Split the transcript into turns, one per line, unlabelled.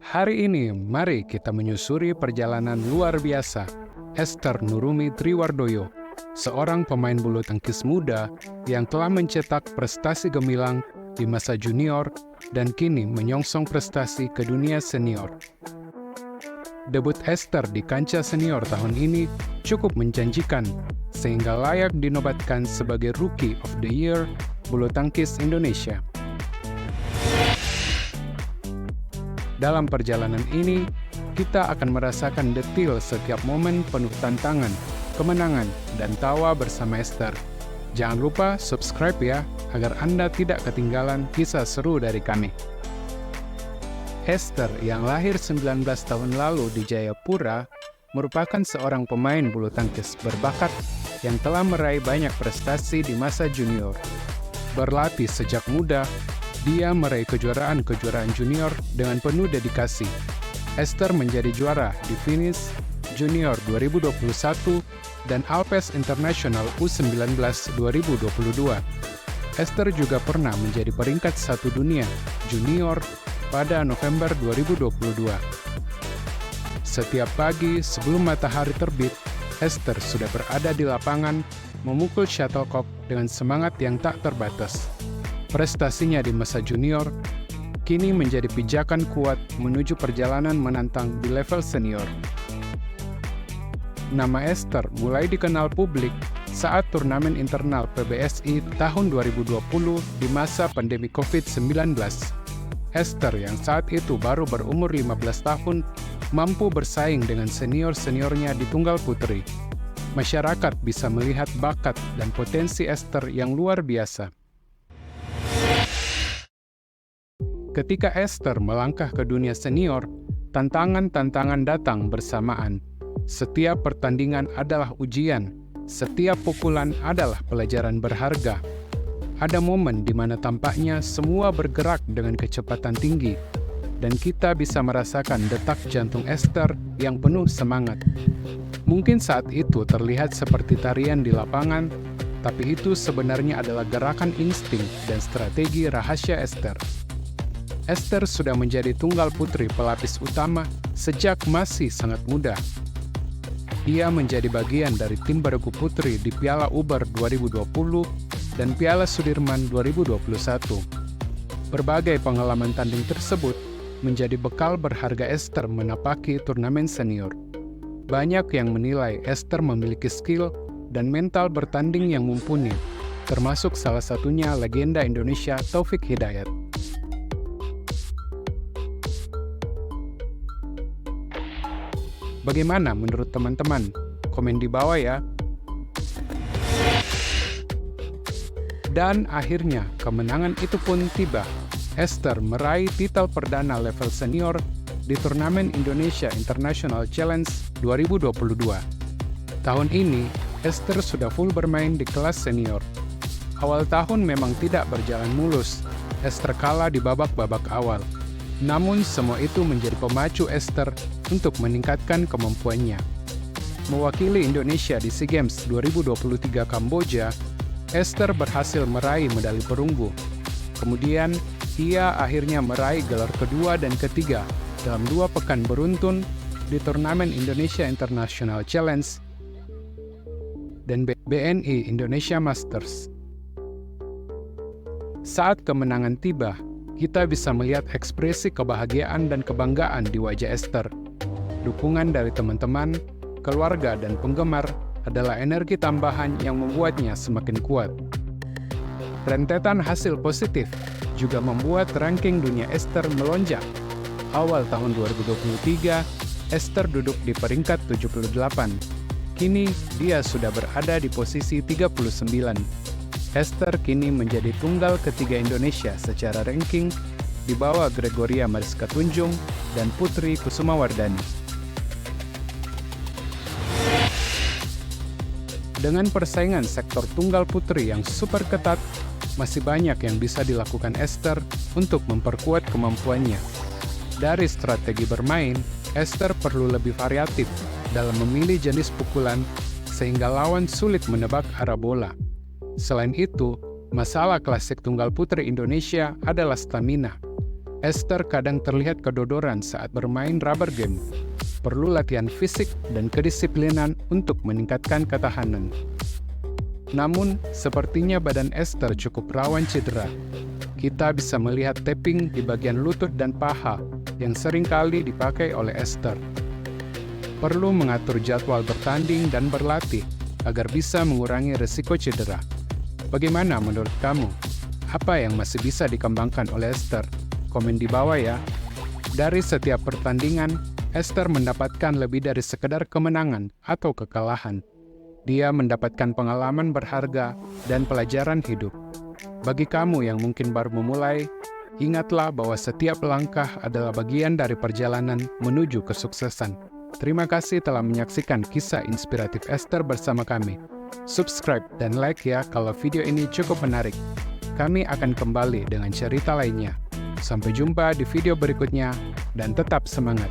Hari ini, mari kita menyusuri perjalanan luar biasa Ester Nurumi Triwardoyo, seorang pemain bulu tangkis muda yang telah mencetak prestasi gemilang di masa junior dan kini menyongsong prestasi ke dunia senior. Debut Ester di kancah senior tahun ini cukup menjanjikan, sehingga layak dinobatkan sebagai Rookie of the Year bulu tangkis Indonesia. Dalam perjalanan ini, kita akan merasakan detail setiap momen penuh tantangan, kemenangan, dan tawa bersama Ester. Jangan lupa subscribe ya, agar Anda tidak ketinggalan kisah seru dari kami. Ester yang lahir 19 tahun lalu di Jayapura merupakan seorang pemain bulu tangkis berbakat yang telah meraih banyak prestasi di masa junior. Berlatih sejak muda, dia meraih kejuaraan-kejuaraan junior dengan penuh dedikasi. Ester menjadi juara di Finish Junior 2021 dan Alpes International U19 2022. Ester juga pernah menjadi peringkat 1 dunia junior pada November 2022. Setiap pagi sebelum matahari terbit, Ester sudah berada di lapangan memukul shuttlecock dengan semangat yang tak terbatas. Prestasinya di masa junior kini menjadi pijakan kuat menuju perjalanan menantang di level senior. Nama Ester mulai dikenal publik saat turnamen internal PBSI tahun 2020 di masa pandemi COVID-19. Ester yang saat itu baru berumur 15 tahun mampu bersaing dengan senior-seniornya di tunggal putri. Masyarakat bisa melihat bakat dan potensi Ester yang luar biasa. Ketika Ester melangkah ke dunia senior, tantangan-tantangan datang bersamaan. Setiap pertandingan adalah ujian, setiap pukulan adalah pelajaran berharga. Ada momen di mana tampaknya semua bergerak dengan kecepatan tinggi, dan kita bisa merasakan detak jantung Ester yang penuh semangat. Mungkin saat itu terlihat seperti tarian di lapangan, tapi itu sebenarnya adalah gerakan insting dan strategi rahasia Ester. Ester sudah menjadi tunggal putri pelapis utama sejak masih sangat muda. Ia menjadi bagian dari tim beregu putri di Piala Uber 2020 dan Piala Sudirman 2021. Berbagai pengalaman tanding tersebut menjadi bekal berharga Ester menapaki turnamen senior. Banyak yang menilai Ester memiliki skill dan mental bertanding yang mumpuni, termasuk salah satunya legenda Indonesia Taufik Hidayat. Bagaimana menurut teman-teman? Komen di bawah ya. Dan akhirnya kemenangan itu pun tiba. Ester meraih titel perdana level senior di turnamen Indonesia International Challenge 2022. Tahun ini, Ester sudah full bermain di kelas senior. Awal tahun memang tidak berjalan mulus. Ester kalah di babak-babak awal. Namun semua itu menjadi pemacu Ester untuk meningkatkan kemampuannya. Mewakili Indonesia di SEA Games 2023 Kamboja, Ester berhasil meraih medali perunggu. Kemudian, ia akhirnya meraih gelar kedua dan ketiga dalam 2 pekan beruntun di turnamen Indonesia International Challenge dan BNI Indonesia Masters. Saat kemenangan tiba, kita bisa melihat ekspresi kebahagiaan dan kebanggaan di wajah Ester. Dukungan dari teman-teman, keluarga, dan penggemar adalah energi tambahan yang membuatnya semakin kuat. Rentetan hasil positif juga membuat ranking dunia Ester melonjak. Awal tahun 2023, Ester duduk di peringkat 78. Kini, dia sudah berada di posisi 39. Ester kini menjadi tunggal ketiga Indonesia secara ranking di bawah Gregoria Mariska Tunjung dan Putri Kusumawardhani. Dengan persaingan sektor tunggal putri yang super ketat, masih banyak yang bisa dilakukan Ester untuk memperkuat kemampuannya. Dari strategi bermain, Ester perlu lebih variatif dalam memilih jenis pukulan sehingga lawan sulit menebak arah bola. Selain itu, masalah klasik tunggal putri Indonesia adalah stamina. Esther kadang terlihat kedodoran saat bermain rubber game. Perlu latihan fisik dan kedisiplinan untuk meningkatkan ketahanan. Namun, sepertinya badan Esther cukup rawan cedera. Kita bisa melihat tapping di bagian lutut dan paha yang seringkali dipakai oleh Esther. Perlu mengatur jadwal bertanding dan berlatih agar bisa mengurangi risiko cedera. Bagaimana menurut kamu? Apa yang masih bisa dikembangkan oleh Esther? Komen di bawah ya. Dari setiap pertandingan, Esther mendapatkan lebih dari sekedar kemenangan atau kekalahan. Dia mendapatkan pengalaman berharga dan pelajaran hidup. Bagi kamu yang mungkin baru memulai, ingatlah bahwa setiap langkah adalah bagian dari perjalanan menuju kesuksesan. Terima kasih telah menyaksikan kisah inspiratif Esther bersama kami. Subscribe dan like ya kalau video ini cukup menarik. Kami akan kembali dengan cerita lainnya. Sampai jumpa di video berikutnya dan tetap semangat.